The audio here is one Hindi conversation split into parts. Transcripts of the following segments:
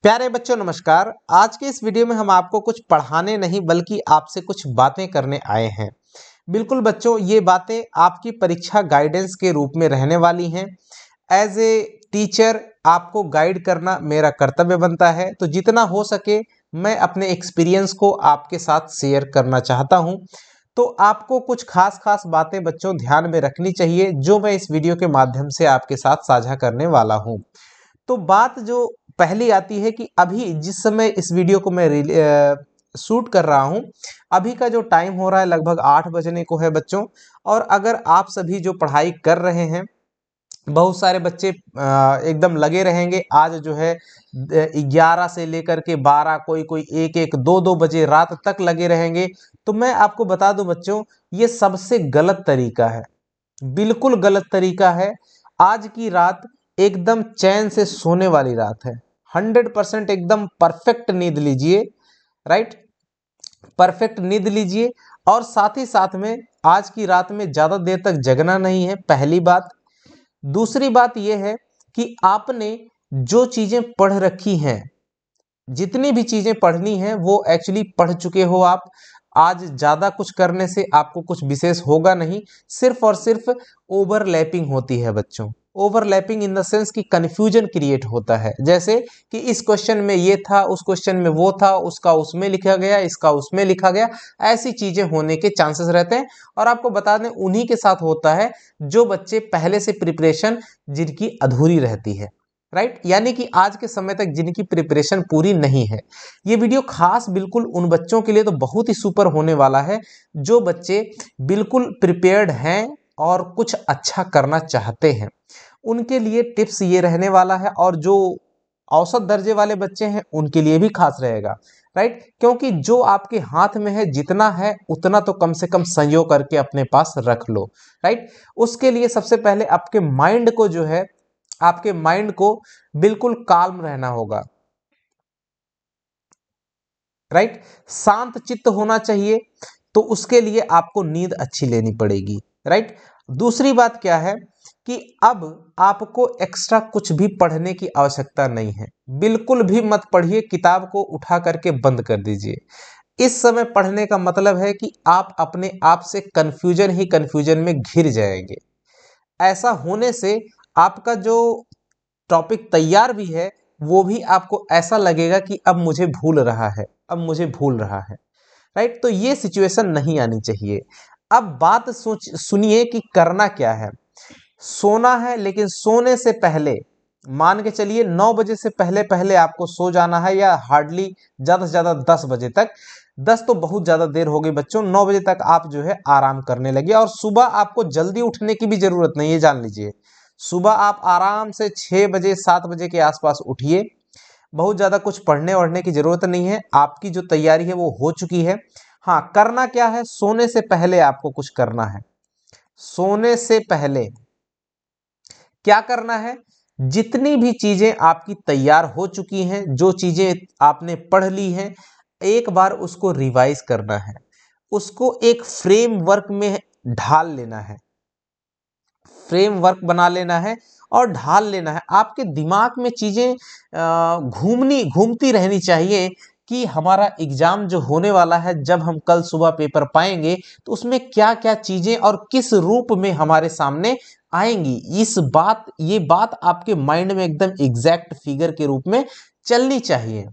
प्यारे बच्चों नमस्कार। आज के इस वीडियो में हम आपको कुछ पढ़ाने नहीं बल्कि आपसे कुछ बातें करने आए हैं। बिल्कुल बच्चों, ये बातें आपकी परीक्षा गाइडेंस के रूप में रहने वाली हैं। एज ए टीचर आपको गाइड करना मेरा कर्तव्य बनता है, तो जितना हो सके मैं अपने एक्सपीरियंस को आपके साथ शेयर करना चाहता हूं। तो आपको कुछ खास बातें बच्चों ध्यान में रखनी चाहिए, जो मैं इस वीडियो के माध्यम से आपके साथ साझा करने वाला हूं। तो बात जो पहली आती है कि अभी जिस समय इस वीडियो को मैं शूट कर रहा हूं, अभी का जो टाइम हो रहा है लगभग 8 बजने को है बच्चों। और अगर आप सभी जो पढ़ाई कर रहे हैं, बहुत सारे बच्चे एकदम लगे रहेंगे। आज जो है 11 से लेकर के 12, कोई कोई 1 2 2 बजे रात तक लगे रहेंगे। तो मैं आपको बता दूं बच्चों, ये सबसे गलत तरीका है, बिल्कुल गलत तरीका है। आज की रात एकदम चैन से सोने वाली रात है। 100% एकदम परफेक्ट नींद लीजिए, राइट, परफेक्ट नींद लीजिए। और साथ ही साथ में आज की रात में ज्यादा देर तक जगना नहीं है, पहली बात। दूसरी बात यह है कि आपने जो चीजें पढ़ रखी हैं, जितनी भी चीजें पढ़नी है वो एक्चुअली पढ़ चुके हो आप। आज ज्यादा कुछ करने से आपको कुछ विशेष होगा नहीं, सिर्फ और सिर्फ ओवरलैपिंग होती है बच्चों। ओवरलैपिंग इन द सेंस कि कंफ्यूजन क्रिएट होता है, जैसे कि इस क्वेश्चन में ये था, उस क्वेश्चन में वो था, उसका उसमें लिखा गया, इसका उसमें लिखा गया। ऐसी चीजें होने के चांसेस रहते हैं। और आपको बता दें, उन्हीं के साथ होता है जो बच्चे पहले से प्रिपरेशन जिनकी अधूरी रहती है, राइट, यानी कि आज के समय तक जिनकी प्रिपरेशन पूरी नहीं है। ये वीडियो खास बिल्कुल उन बच्चों के लिए तो बहुत ही सुपर होने वाला है, जो बच्चे बिल्कुल प्रिपेयर्ड हैं और कुछ अच्छा करना चाहते हैं। उनके लिए टिप्स ये रहने वाला है, और जो औसत दर्जे वाले बच्चे हैं उनके लिए भी खास रहेगा, राइट। क्योंकि जो आपके हाथ में है, जितना है उतना तो कम से कम संजो करके अपने पास रख लो, राइट। उसके लिए सबसे पहले आपके माइंड को जो है, आपके माइंड को बिल्कुल काल्म रहना होगा, राइट, शांत चित्त होना चाहिए। तो उसके लिए आपको नींद अच्छी लेनी पड़ेगी, राइट। दूसरी बात क्या है कि अब आपको एक्स्ट्रा कुछ भी पढ़ने की आवश्यकता नहीं है। बिल्कुल भी मत पढ़िए, किताब को उठा करके बंद कर दीजिए। इस समय पढ़ने का मतलब है कि आप अपने आप से कंफ्यूजन ही कंफ्यूजन में घिर जाएंगे। ऐसा होने से आपका जो टॉपिक तैयार भी है, वो भी आपको ऐसा लगेगा कि अब मुझे भूल रहा है, अब मुझे भूल रहा है, राइट। तो ये सिचुएशन नहीं आनी चाहिए। अब बात सुनिए कि करना क्या है। सोना है, लेकिन सोने से पहले मान के चलिए 9 बजे से पहले पहले आपको सो जाना है, या हार्डली ज्यादा से ज्यादा 10 बजे तक। 10 तो बहुत ज्यादा देर हो गई बच्चों, 9 बजे तक आप जो है आराम करने लगे। और सुबह आपको जल्दी उठने की भी जरूरत नहीं है, जान लीजिए। सुबह आप आराम से 6 बजे 7 बजे के आसपास उठिए। बहुत ज्यादा कुछ पढ़ने वढ़ने की जरूरत नहीं है, आपकी जो तैयारी है वो हो चुकी है। हाँ, करना क्या है, सोने से पहले आपको कुछ करना है। सोने से पहले क्या करना है, जितनी भी चीजें आपकी तैयार हो चुकी हैं, जो चीजें आपने पढ़ ली हैं, एक बार उसको रिवाइज करना है। उसको एक फ्रेमवर्क में ढाल लेना है, फ्रेमवर्क बना लेना है और ढाल लेना है। आपके दिमाग में चीजें घूमती रहनी चाहिए कि हमारा एग्जाम जो होने वाला है, जब हम कल सुबह पेपर पाएंगे तो उसमें क्या क्या चीजें और किस रूप में हमारे सामने आएंगी। ये बात आपके माइंड में एकदम एग्जैक्ट फिगर के रूप में चलनी चाहिए।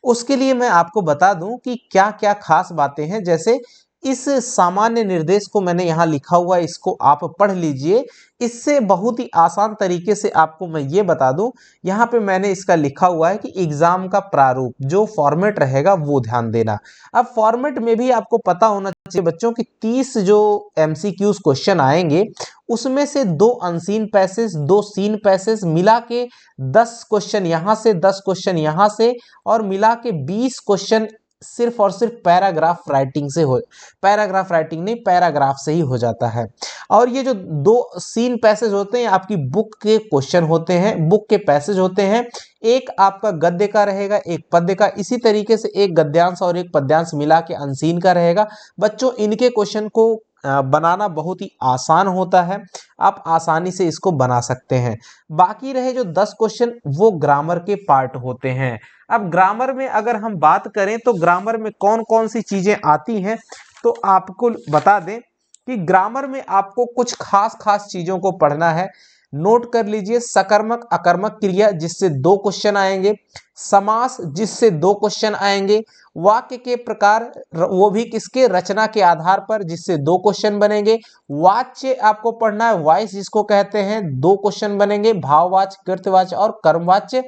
उसके लिए मैं आपको बता दूं कि क्या क्या खास बातें हैं। जैसे इस सामान्य निर्देश को मैंने यहाँ लिखा हुआ है, इसको आप पढ़ लीजिए। इससे बहुत ही आसान तरीके से आपको मैं ये बता दूं, यहाँ पे मैंने इसका लिखा हुआ है कि एग्जाम का प्रारूप जो फॉर्मेट रहेगा वो ध्यान देना। अब फॉर्मेट में भी आपको पता होना चाहिए बच्चों कि 30 जो एमसीक्यूज क्वेश्चन आएंगे, उसमें से 2 अनसीन पैसेज, 2 सीन पैसेज मिला के 10 क्वेश्चन यहाँ से, 10 क्वेश्चन यहाँ से, और मिला के 20 क्वेश्चन सिर्फ और सिर्फ पैराग्राफ राइटिंग से हो, पैराग्राफ राइटिंग नहीं, पैराग्राफ से ही हो जाता है। और ये जो 2 सीन पैसेज होते हैं, आपकी बुक के क्वेश्चन होते हैं, बुक के पैसेज होते हैं। एक आपका गद्य का रहेगा, एक पद्य का। इसी तरीके से एक गद्यांश और एक पद्यांश मिला के अनसीन का रहेगा। बच्चों, इनके क्वेश्चन को बनाना बहुत ही आसान होता है, आप आसानी से इसको बना सकते हैं। बाकी रहे जो 10 क्वेश्चन वो ग्रामर के पार्ट होते हैं। अब ग्रामर में अगर हम बात करें तो ग्रामर में कौन कौन सी चीजें आती हैं, तो आपको बता दें कि ग्रामर में आपको कुछ खास खास चीजों को पढ़ना है। नोट कर लीजिए, सकर्मक अकर्मक क्रिया जिससे 2 क्वेश्चन आएंगे, समास जिससे 2 क्वेश्चन आएंगे, वाक्य के प्रकार वो भी किसके, रचना के आधार पर, जिससे 2 क्वेश्चन बनेंगे, वाच्य आपको पढ़ना है, वॉइस जिसको कहते हैं, 2 क्वेश्चन बनेंगे, भाववाच्य, कृत्यवाच्य और कर्मवाच्य,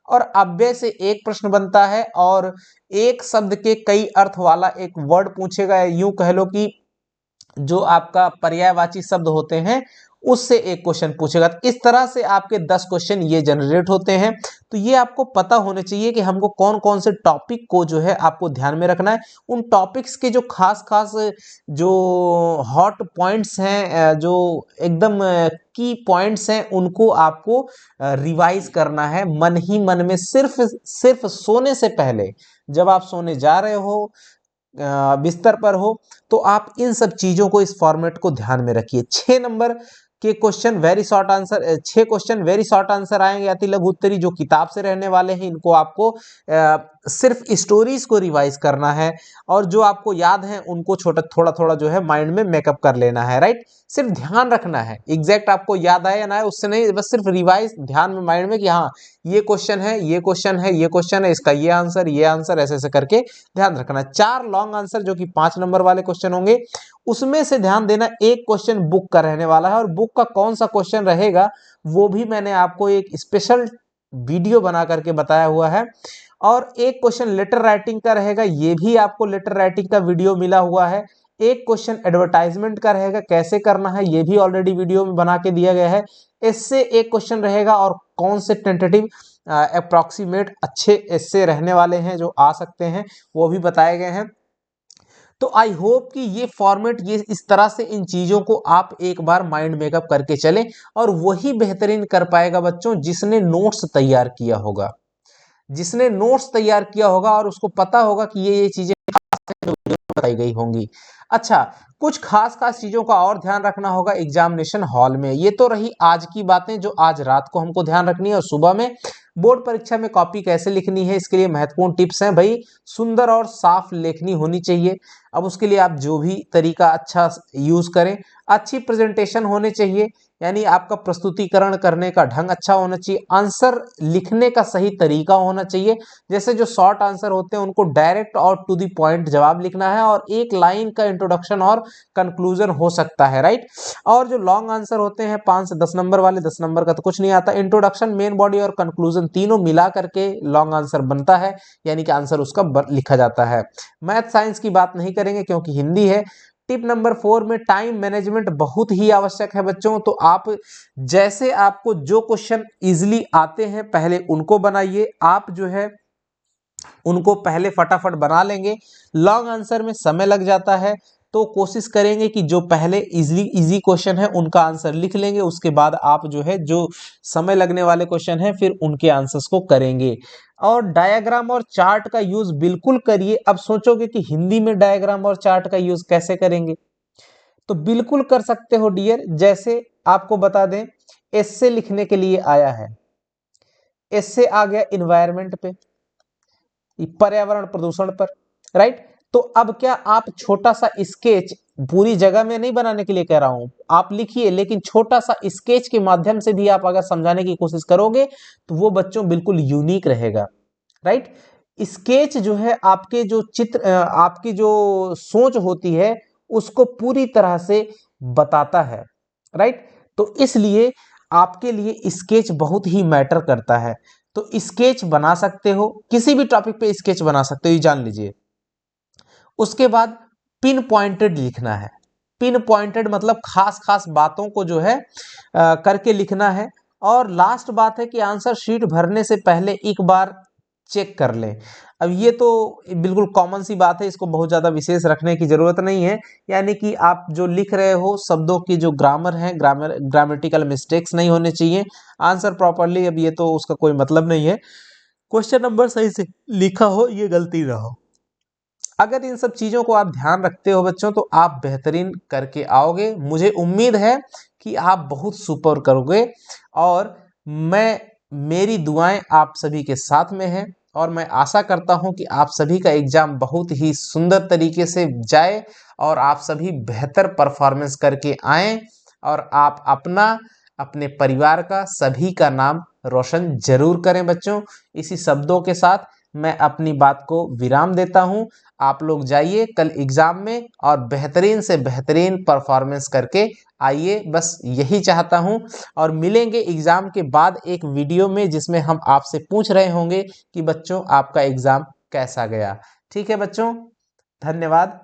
और अव्यय से 1 प्रश्न बनता है, और एक शब्द के कई अर्थ वाला एक वर्ड पूछेगा, यूं कह लो कि जो आपका पर्यायवाची शब्द होते हैं उससे 1 क्वेश्चन पूछेगा। तो इस तरह से आपके 10 क्वेश्चन ये जनरेट होते हैं। तो ये आपको पता होने चाहिए कि हमको कौन कौन से टॉपिक को जो है आपको ध्यान में रखना है। उन टॉपिक्स के जो खास खास जो हॉट पॉइंट्स हैं, जो एकदम की पॉइंट्स हैं, उनको आपको रिवाइज करना है मन ही मन में, सिर्फ सोने से पहले। जब आप सोने जा रहे हो, बिस्तर पर हो, तो आप इन सब चीजों को, इस फॉर्मेट को ध्यान में रखिए। 6 नंबर के question very short answer, 6 question very short answer आएंगे, अति लघु उत्तरी जो किताब से रहने वाले हैं। इनको आपको सिर्फ स्टोरीज को रिवाइज करना है, और जो आपको याद है उनको छोटा थोड़ा थोड़ा जो है माइंड में मेकअप कर लेना है, राइट। सिर्फ ध्यान रखना है, एग्जैक्ट आपको याद आए या ना आए उससे नहीं, बस सिर्फ रिवाइज ध्यान में माइंड में कि हाँ ये क्वेश्चन है, ये क्वेश्चन है, ये क्वेश्चन है, इसका ये आंसर, ऐसे ऐसे करके ध्यान रखना। 4 लॉन्ग आंसर जो कि 5 नंबर वाले क्वेश्चन होंगे, उसमें से ध्यान देना 1 क्वेश्चन बुक का रहने वाला है, और बुक का कौन सा क्वेश्चन रहेगा वो भी मैंने आपको एक स्पेशल वीडियो बना करके बताया हुआ है। और 1 क्वेश्चन लेटर राइटिंग का रहेगा, ये भी आपको लेटर राइटिंग का वीडियो मिला हुआ है। 1 क्वेश्चन एडवर्टाइजमेंट का रहेगा, कैसे करना है ये भी ऑलरेडी वीडियो में बना के दिया गया है। इससे 1 क्वेश्चन रहेगा, और कौन से टेंटेटिव अप्रोक्सीमेट अच्छे इससे रहने वाले हैं जो आ सकते हैं वो भी बताए गए हैं। तो आई होप कि ये फॉर्मेट, ये इस तरह से इन चीजों को आप एक बार माइंड मेकअप करके चलें, और वही बेहतरीन कर पाएगा बच्चों जिसने नोट्स तैयार किया होगा, जिसने नोट्स तैयार किया होगा और उसको पता होगा कि ये चीजें बताई गई होंगी। अच्छा, कुछ खास खास चीजों का और ध्यान रखना होगा एग्जामिनेशन हॉल में। ये तो रही आज की बातें जो आज रात को हमको ध्यान रखनी है, और सुबह में बोर्ड परीक्षा में कॉपी कैसे लिखनी है, इसके लिए महत्वपूर्ण टिप्स हैं भाई। सुंदर और साफ लेखनी होनी चाहिए। अब उसके लिए आप जो भी तरीका अच्छा यूज करें, अच्छी प्रेजेंटेशन होने चाहिए, यानी आपका प्रस्तुतिकरण करने का ढंग अच्छा होना चाहिए, आंसर लिखने का सही तरीका होना चाहिए। जैसे जो शॉर्ट आंसर होते हैं उनको डायरेक्ट और टू द पॉइंट जवाब लिखना है, और 1 लाइन का इंट्रोडक्शन और कंक्लूजन हो सकता है, राइट। और जो लॉन्ग आंसर होते हैं 5 से 10 नंबर वाले, 10 नंबर का तो कुछ नहीं आता, इंट्रोडक्शन, मेन बॉडी और कंक्लूजन तीनों मिला करके लॉन्ग आंसर बनता है, यानी कि आंसर उसका लिखा जाता है। मैथ साइंस की बात नहीं करेंगे क्योंकि हिंदी है। टिप नंबर 4 में टाइम मैनेजमेंट बहुत ही आवश्यक है बच्चों। तो आप जैसे आपको जो क्वेश्चन इजीली आते हैं पहले उनको बनाइए, आप जो है उनको पहले फटाफट बना लेंगे। लॉन्ग आंसर में समय लग जाता है, तो कोशिश करेंगे कि जो पहले इजी क्वेश्चन है उनका आंसर लिख लेंगे, उसके बाद आप जो है जो समय लगने वाले क्वेश्चन है फिर उनके आंसर्स को करेंगे। और डायग्राम और चार्ट का यूज बिल्कुल करिए। अब सोचोगे कि हिंदी में डायग्राम और चार्ट का यूज कैसे करेंगे, तो बिल्कुल कर सकते हो डियर। जैसे आपको बता दें, एस्से लिखने के लिए आया है, एस्से आ गया इन्वायरमेंट पे, पर्यावरण प्रदूषण पर, राइट। तो अब क्या आप छोटा सा स्केच, पूरी जगह में नहीं बनाने के लिए कह रहा हूं, आप लिखिए, लेकिन छोटा सा स्केच के माध्यम से भी आप अगर समझाने की कोशिश करोगे तो वो बच्चों बिल्कुल यूनिक रहेगा, राइट। स्केच जो है आपके जो चित्र, आपकी जो सोच होती है उसको पूरी तरह से बताता है, राइट। तो इसलिए आपके लिए स्केच बहुत ही मैटर करता है। तो स्केच बना सकते हो, किसी भी टॉपिक पे स्केच बना सकते हो, ये जान लीजिए। उसके बाद पिन पॉइंटेड लिखना है। पिन पॉइंटेड मतलब खास खास बातों को जो है करके लिखना है। और लास्ट बात है कि आंसर शीट भरने से पहले एक बार चेक कर लें। अब ये तो बिल्कुल कॉमन सी बात है, इसको बहुत ज़्यादा विशेष रखने की ज़रूरत नहीं है। यानी कि आप जो लिख रहे हो शब्दों की जो ग्रामर है, ग्रामेटिकल मिस्टेक्स नहीं होने चाहिए, आंसर प्रॉपरली, अब ये तो उसका कोई मतलब नहीं है, क्वेश्चन नंबर सही से लिखा हो, ये गलती ना हो। अगर इन सब चीज़ों को आप ध्यान रखते हो बच्चों तो आप बेहतरीन करके आओगे। मुझे उम्मीद है कि आप बहुत सुपर करोगे और मेरी दुआएं आप सभी के साथ में हैं और मैं आशा करता हूं कि आप सभी का एग्ज़ाम बहुत ही सुंदर तरीके से जाए और आप सभी बेहतर परफॉर्मेंस करके आएँ और आप अपना, अपने परिवार का, सभी का नाम रोशन जरूर करें बच्चों। इसी शब्दों के साथ मैं अपनी बात को विराम देता हूं। आप लोग जाइए कल एग्ज़ाम में और बेहतरीन से बेहतरीन परफॉर्मेंस करके आइए, बस यही चाहता हूं। और मिलेंगे एग्ज़ाम के बाद एक वीडियो में जिसमें हम आपसे पूछ रहे होंगे कि बच्चों आपका एग्ज़ाम कैसा गया। ठीक है बच्चों, धन्यवाद।